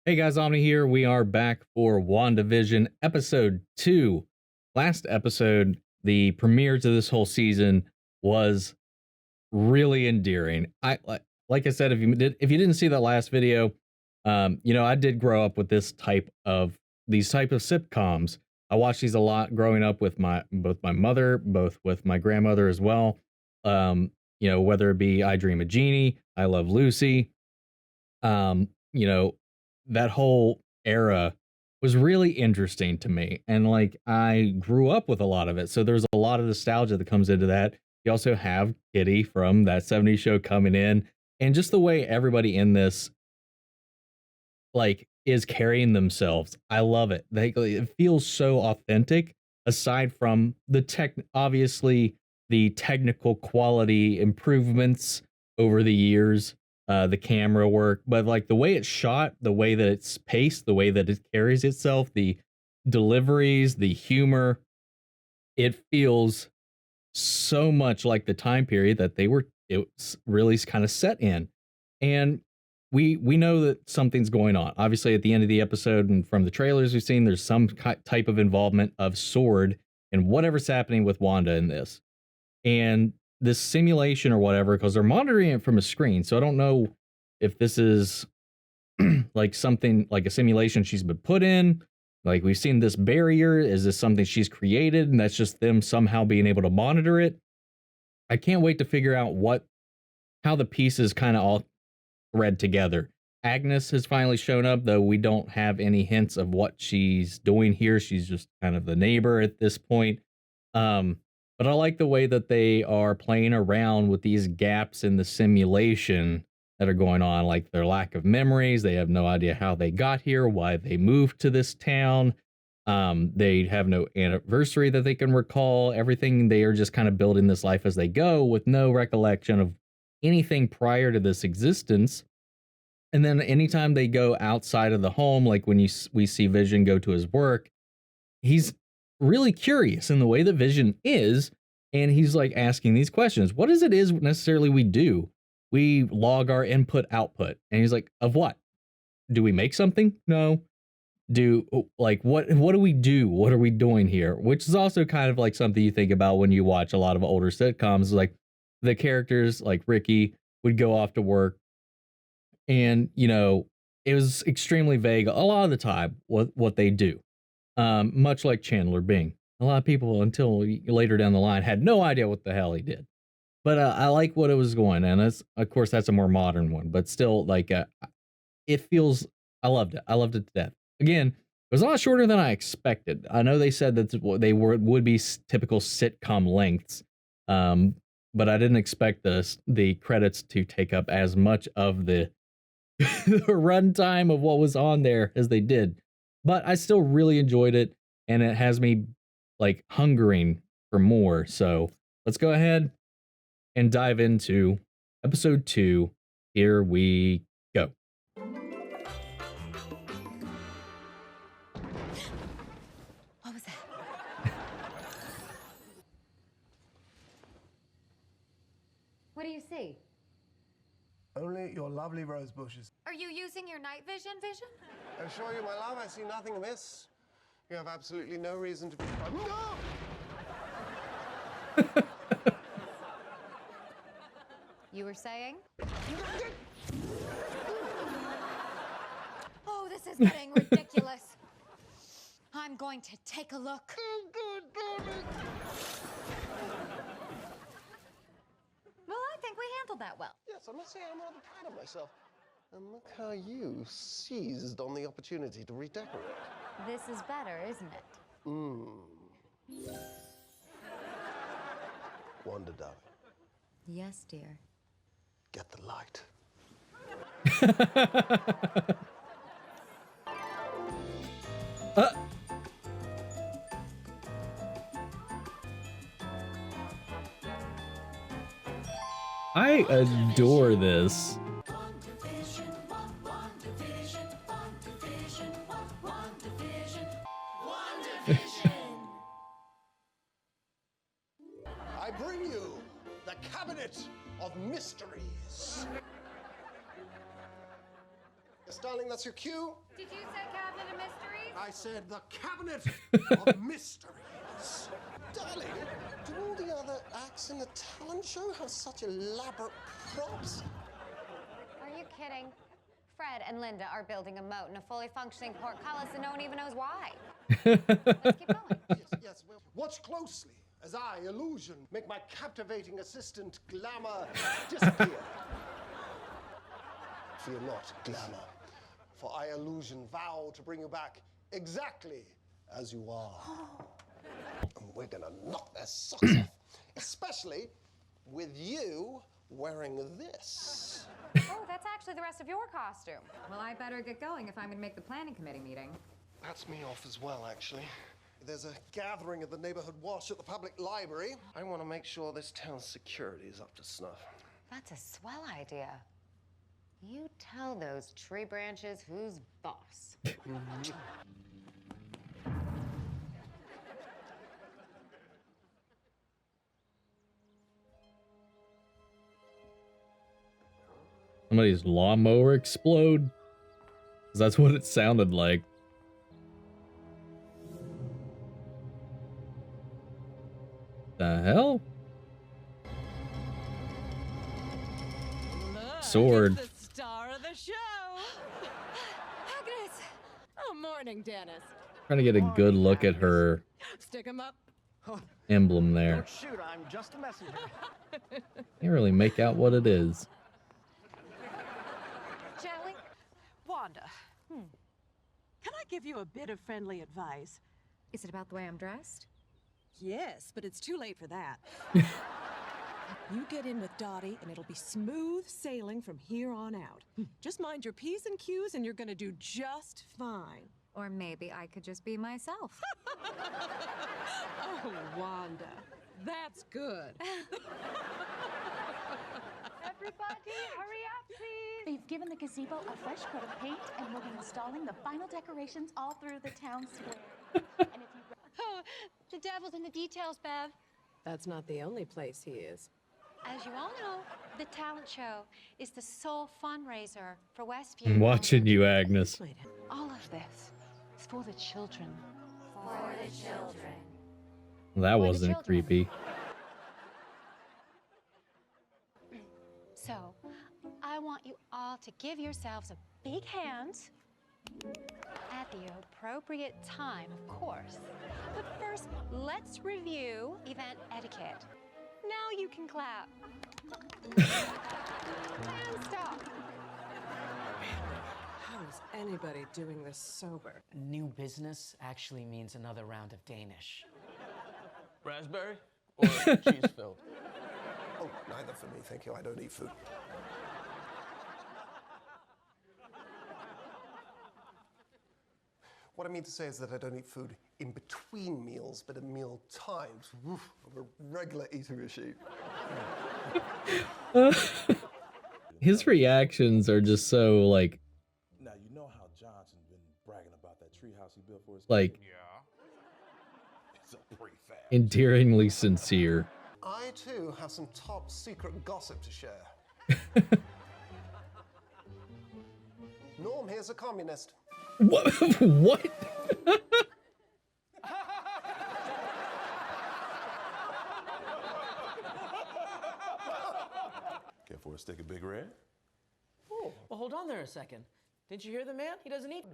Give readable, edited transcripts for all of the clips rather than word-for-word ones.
Hey guys, Omni here. We are back for WandaVision episode 2. Last episode, the premiere to this whole season was really endearing. Like I said, if you didn't see that last video, I did grow up with these type of sitcoms. I watched these a lot growing up with both my mother, both with my grandmother as well. Whether it be I Dream of Jeannie, I Love Lucy, um, you know, that whole era was really interesting to me. And like I grew up with a lot of it. So there's a lot of nostalgia that comes into that. You also have Kitty from that 70s show coming in. And just the way everybody in this like is carrying themselves. I love it. It feels so authentic aside from obviously the technical quality improvements over the years, the camera work, but like the way it's shot, the way that it's paced, the way that it carries itself, the deliveries, the humor, it feels so much like the time period that it's really kind of set in. And we know that something's going on. Obviously, at the end of the episode and from the trailers we've seen, there's some type of involvement of S.W.O.R.D and whatever's happening with Wanda in this. And this simulation or whatever, because they're monitoring it from a screen. So I don't know if this is like something like a simulation she's been put in. Like we've seen this barrier. Is this something she's created and that's just them somehow being able to monitor it? I can't wait to figure out how the pieces kind of all thread together. Agnes has finally shown up, though we don't have any hints of what she's doing here. She's just kind of the neighbor at this point. But I like the way that they are playing around with these gaps in the simulation that are going on, like their lack of memories. They have no idea how they got here, why they moved to this town. They have no anniversary that they can recall. Everything, they are just kind of building this life as they go with no recollection of anything prior to this existence. And then anytime they go outside of the home, like when we see Vision go to his work, he's really curious in the way that Vision is, and he's like asking these questions. What is necessarily we do? We log our input output. And he's like, of what? Do we make something? No. What do we do? What are we doing here? Which is also kind of like something you think about when you watch a lot of older sitcoms. Like the characters like Ricky would go off to work, and it was extremely vague a lot of the time what they do. Much like Chandler Bing, a lot of people until later down the line had no idea what the hell he did. But I like what it was going, and that's a more modern one, but still it feels. I loved it to death. Again, it was a lot shorter than I expected. I know they said that would be typical sitcom lengths, but I didn't expect the credits to take up as much of the the runtime of what was on there as they did. But I still really enjoyed it, and it has me like hungering for more. So let's go ahead and dive into episode 2. Here we go. What was that? What do you see? Only your lovely rose bushes. Are you using your night vision? I assure you, my love, I see nothing amiss. You have absolutely no reason to be... No! You were saying? Oh, this is getting ridiculous. I'm going to take a look. Well, I think we handled that well. Yes, I must say I'm rather proud of myself. And look how you seized on the opportunity to redecorate. This is better, isn't it? Wanda, darling. Yes, dear. Get the light. I adore this. I bring you the Cabinet of Mysteries. Yes, darling, that's your cue. Did you say Cabinet of Mysteries? I said the Cabinet of Mysteries. Darling, do all the other acts in the talent show have such elaborate props? Are you kidding? Fred and Linda are building a moat in a fully functioning portcullis and no one even knows why. Let's keep going. Yes, well, watch closely as I, Illusion, make my captivating assistant, Glamour, disappear. Fear not, Glamour, for I, Illusion, vow to bring you back exactly as you are. And we're gonna knock their socks off, especially with you wearing this. Oh, that's actually the rest of your costume. Well, I better get going if I'm gonna make the planning committee meeting. That's me off as well, actually. There's a gathering at the neighborhood wash at the public library. I want to make sure this town's security is up to snuff. That's a swell idea. You tell those tree branches who's boss. Somebody's lawnmower explode? 'Cause that's what it sounded like. The hell? Look, S.W.O.R.D. it's the star of the show. Agnes! Oh, morning, Dennis. Trying to get a good look at her Stick 'em up. emblem there. Don't shoot, I'm just a messenger. Can't really make out what it is. Jelly? Wanda, can I give you a bit of friendly advice? Is it about the way I'm dressed? Yes, but it's too late for that. You get in with Dottie, and it'll be smooth sailing from here on out. Just mind your P's and Q's, and you're gonna do just fine. Or maybe I could just be myself. Oh, Wanda, that's good. Everybody, hurry up, please. They've given the gazebo a fresh coat of paint, and we'll be installing the final decorations all through the town square. And if you Oh, the devil's in the details, Bev. That's not the only place he is. As you all know, the talent show is the sole fundraiser for Westview. I'm watching you, Agnes. All of this is for the children. For the children. That the wasn't children. creepy. So, I want you all to give yourselves a big hand at the appropriate time, of course. But first, let's review event etiquette. Now you can clap. And stop. How is anybody doing this sober? New business actually means another round of Danish. Raspberry or cheese filled? Oh, neither for me, thank you. I don't eat food. What I mean to say is that I don't eat food in between meals, but at meal times. Oof, I'm a regular eating machine. His reactions are just so, like, Now you know how Johnson been bragging about that treehouse he built for his like, kid? It's a pretty fast. endearingly sincere. I, too, have some top secret gossip to share. Norm here's a communist. What? What? Care for a stick of Big Red? Well, hold on there a second. Didn't you hear the man? He doesn't eat.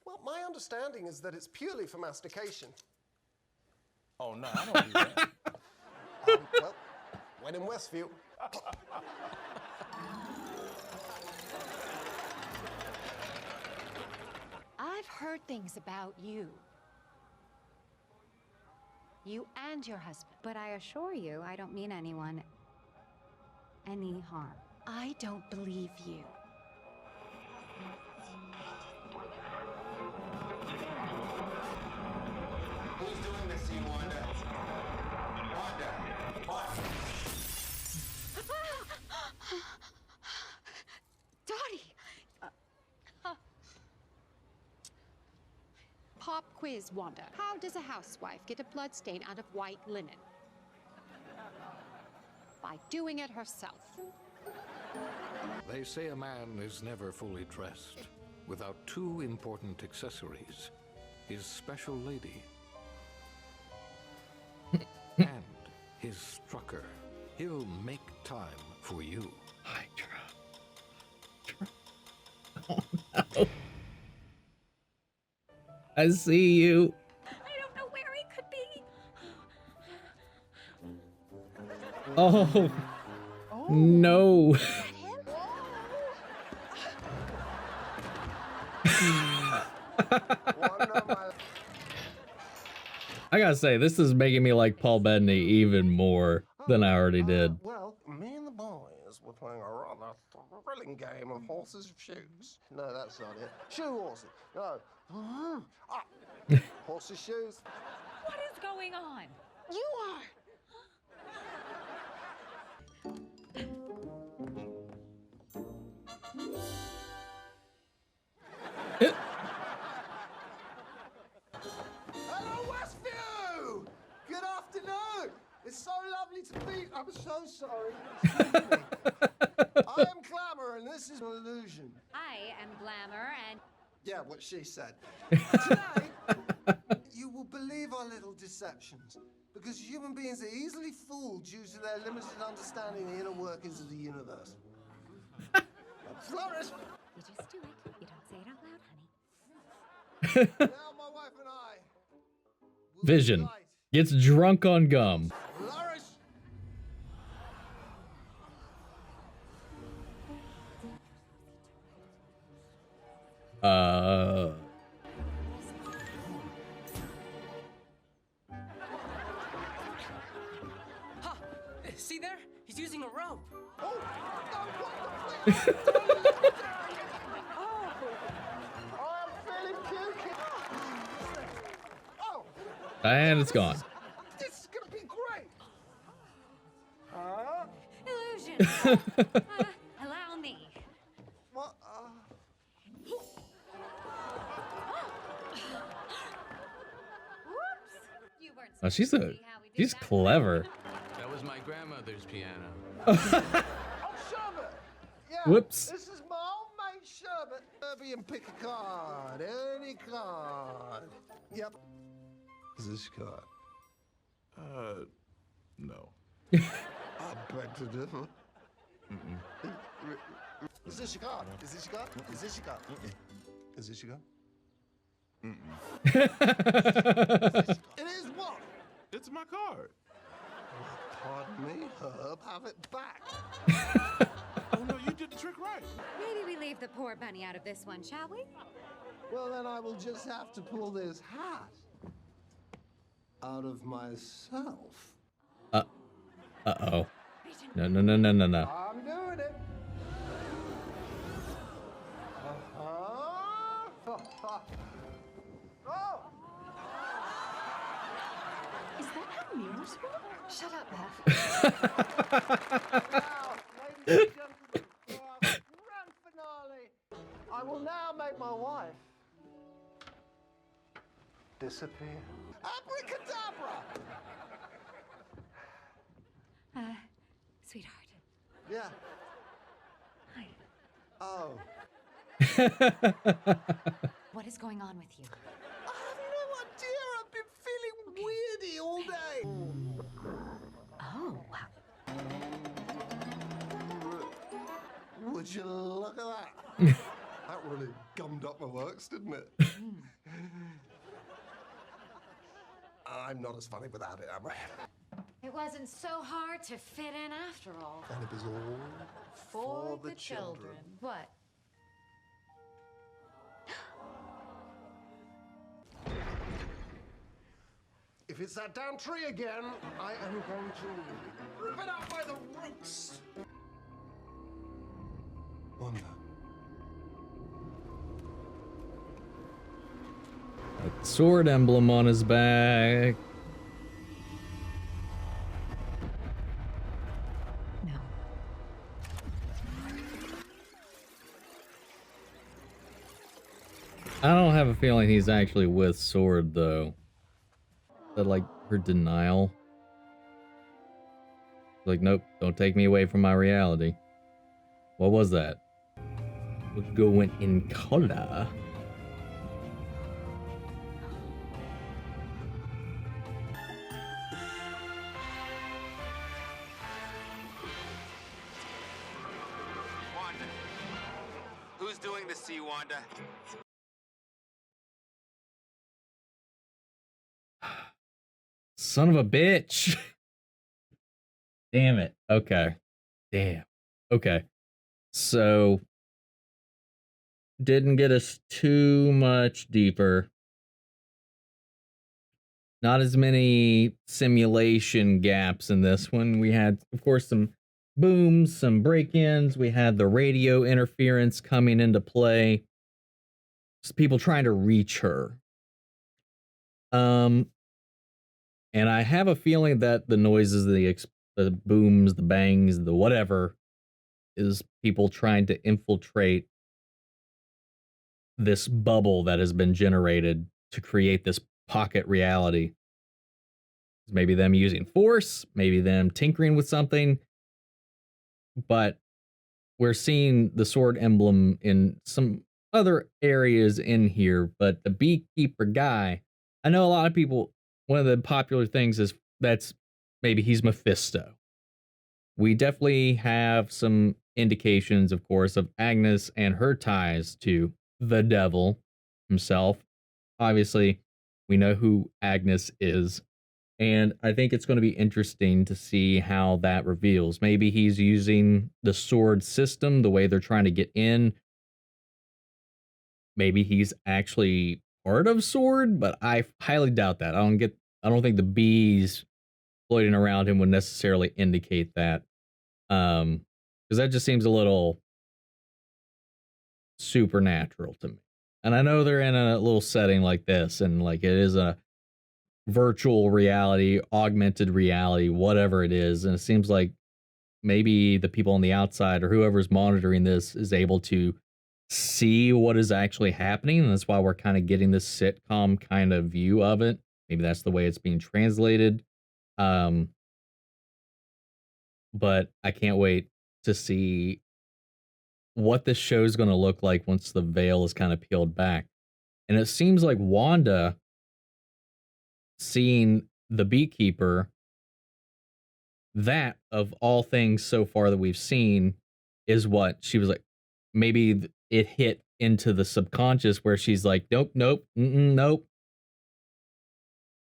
Well, my understanding is that it's purely for mastication. Oh no, I don't do that. Well, when in Westview. I've heard things about you. You and your husband. But I assure you, I don't mean anyone any harm. I don't believe you. Who's doing this to you, Wanda? Wanda! Dottie! Pop quiz, Wanda. How does a housewife get a blood stain out of white linen? By doing it herself. They say a man is never fully dressed without two important accessories, his special lady and his strucker. He'll make time for you. I see you. I don't know where he could be. Oh, no. I gotta say, this is making me like Paul Bettany even more than I already did. Well, me and the boys were playing a rather thrilling game of horses' shoes. No, that's not it. Shoe horses. No. Horses' shoes. What is going on? You are. Hello, Westview! Good afternoon! It's so lovely to meet. I'm so sorry. Excuse me. I am Glamour, and this is an illusion. I am Glamour, and Yeah, what she said. Today, you will believe our little deceptions, because human beings are easily fooled due to their limited understanding of the inner workings of the universe. Flourish! you just do it. You don't say it out loud, honey. Now my wife and I will Vision unite. gets drunk on gum. Flourish! Ha! See there? He's using a rope. Oh, no, what the flip? Don't let me down. Oh, I'm feeling pukey. Oh, And it's gone. this is gonna be great. Illusion. Allow me. What? You weren't Oh, she's supposed to see how we did she's that. clever. That was my grandmother's piano. Oh, Sherbet. Yeah. Whoops. This is my old mate Sherbet. Kirby and pick a card. Any card. Yep. Is this your card? No. I beg to differ. Is this your card? Is this your card? Is this your card? Is this your card? It is what? It's my card. Pardon me, Herb. Have it back. Oh no, you did the trick right. Maybe we leave the poor bunny out of this one, shall we? Well, then I will just have to pull this hat out of myself. Uh-oh. No. I'm doing it. Oh! Is that how mirrors work? Shut up, Beth. Now, ladies and gentlemen, for our grand finale, I will now make my wife disappear. Abracadabra! Sweetheart. Yeah. Hi. Oh. What is going on with you? I have no idea. I've been feeling weirdy all day. Oh, Would you look at that? That really gummed up my works, didn't it? I'm not as funny without it, am I? it wasn't so hard to fit in after all. And it was all for the children. What? If it's that damn tree again, I am going to rip it out by the roots. Wanda. A sword emblem on his back. No. I don't have a feeling he's actually with S.W.O.R.D though. That like her denial. Like, nope, don't take me away from my reality. What was that? We're going in color. Wanda. Who's doing the sea, Wanda? Son of a bitch. Damn it. Okay. Damn. Okay. So didn't get us too much deeper. Not as many simulation gaps in this one. We had, of course, some booms, some break-ins. We had the radio interference coming into play. Just people trying to reach her. And I have a feeling that the noises, the booms, the bangs, the whatever, is people trying to infiltrate this bubble that has been generated to create this pocket reality. Maybe them using force, maybe them tinkering with something, but we're seeing the sword emblem in some other areas in here. But the beekeeper guy, I know a lot of people, one of the popular things is that's maybe he's Mephisto. We definitely have some indications, of course, of Agnes and her ties to the devil himself. Obviously, we know who Agnes is. And I think it's going to be interesting to see how that reveals. Maybe he's using the sword system, the way they're trying to get in. Maybe he's actually part of S.W.O.R.D, but I highly doubt that. I don't think the bees floating around him would necessarily indicate that. Because that just seems a little supernatural to me. And I know they're in a little setting like this, and like it is a virtual reality, augmented reality, whatever it is. And it seems like maybe the people on the outside or whoever's monitoring this is able to see what is actually happening. And that's why we're kind of getting this sitcom kind of view of it. Maybe that's the way it's being translated. But I can't wait to see what this show is going to look like once the veil is kind of peeled back. And it seems like Wanda seeing the beekeeper, that of all things so far that we've seen, is what she was like. Maybe it hit into the subconscious where she's like, nope, nope.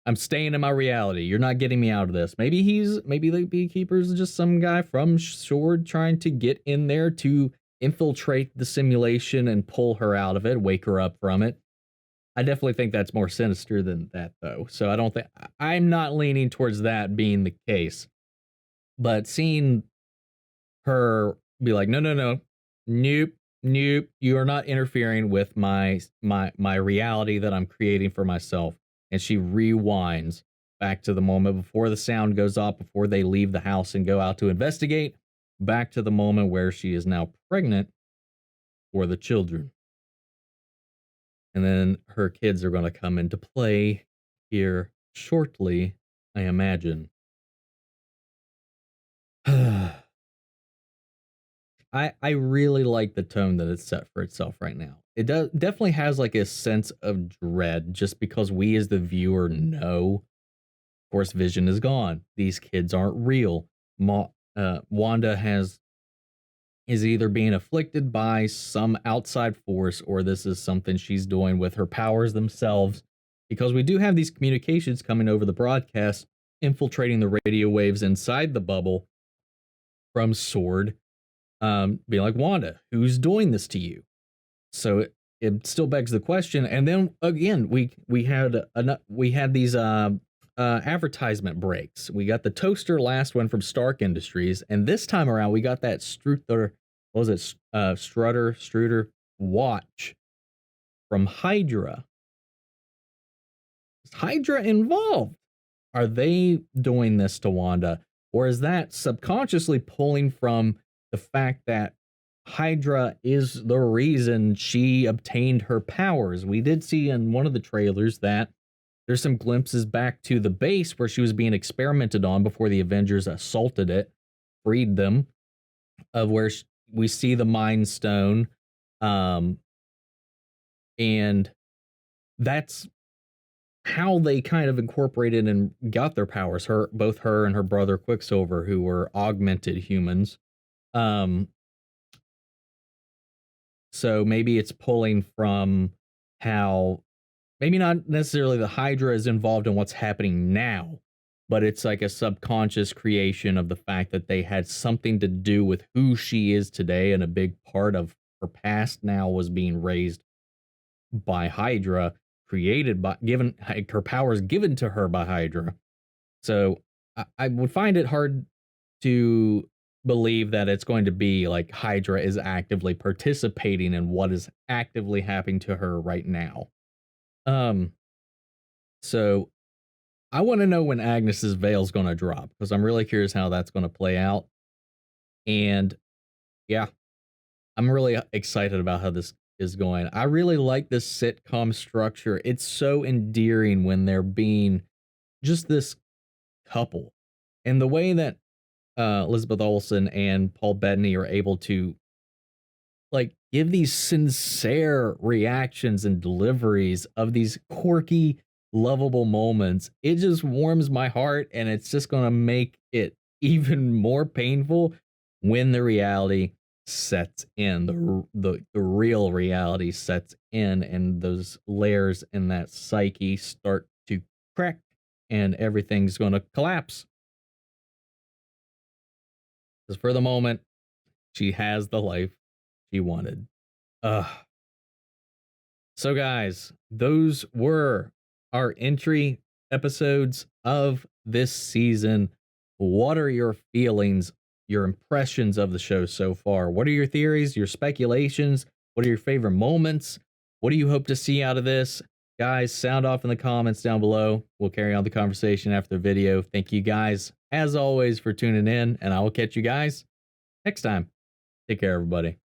I'm staying in my reality. You're not getting me out of this. Maybe the beekeeper's just some guy from S.W.O.R.D trying to get in there to infiltrate the simulation and pull her out of it, wake her up from it. I definitely think that's more sinister than that, though. So I'm not leaning towards that being the case. But seeing her be like, no, nope, you are not interfering with my reality that I'm creating for myself. And she rewinds back to the moment before the sound goes off, before they leave the house and go out to investigate, back to the moment where she is now pregnant for the children. And then her kids are going to come into play here shortly, I imagine. I really like the tone that it's set for itself right now. It definitely has like a sense of dread just because we as the viewer know, of course, Vision is gone. These kids aren't real. Wanda is either being afflicted by some outside force, or this is something she's doing with her powers themselves, because we do have these communications coming over the broadcast, infiltrating the radio waves inside the bubble from S.W.O.R.D, being like, Wanda, who's doing this to you? So it still begs the question. And then again, we had these advertisement breaks. We got the toaster last one from Stark Industries, and this time around we got that Strutter watch from Hydra. Is Hydra involved? Are they doing this to Wanda, or is that subconsciously pulling from the fact that Hydra is the reason she obtained her powers? We did see in one of the trailers that there's some glimpses back to the base where she was being experimented on before the Avengers assaulted it, freed them, of where we see the Mind Stone Um, and that's how they kind of incorporated and got their powers. Both her and her brother Quicksilver, who were augmented humans. Um, so maybe it's pulling from how maybe not necessarily the Hydra is involved in what's happening now, but it's like a subconscious creation of the fact that they had something to do with who she is today, and a big part of her past now was being raised by Hydra, created by given her powers given to her by Hydra. So I would find it hard to believe that it's going to be like Hydra is actively participating in what is actively happening to her right now. So I want to know when Agnes's veil is going to drop, because I'm really curious how that's going to play out. And yeah, I'm really excited about how this is going. I really like this sitcom structure. It's so endearing when they're being just this couple, and the way that Elizabeth Olsen and Paul Bettany are able to like give these sincere reactions and deliveries of these quirky, lovable moments. It just warms my heart, and it's just going to make it even more painful when the reality sets in, the real reality sets in, and those layers in that psyche start to crack, and everything's going to collapse. Because for the moment, she has the life she wanted. So guys, those were our entry episodes of this season. What are your feelings, your impressions of the show so far? What are your theories, your speculations? What are your favorite moments? What do you hope to see out of this? Guys, sound off in the comments down below. We'll carry on the conversation after the video. Thank you guys, as always, for tuning in, and I will catch you guys next time. Take care, everybody.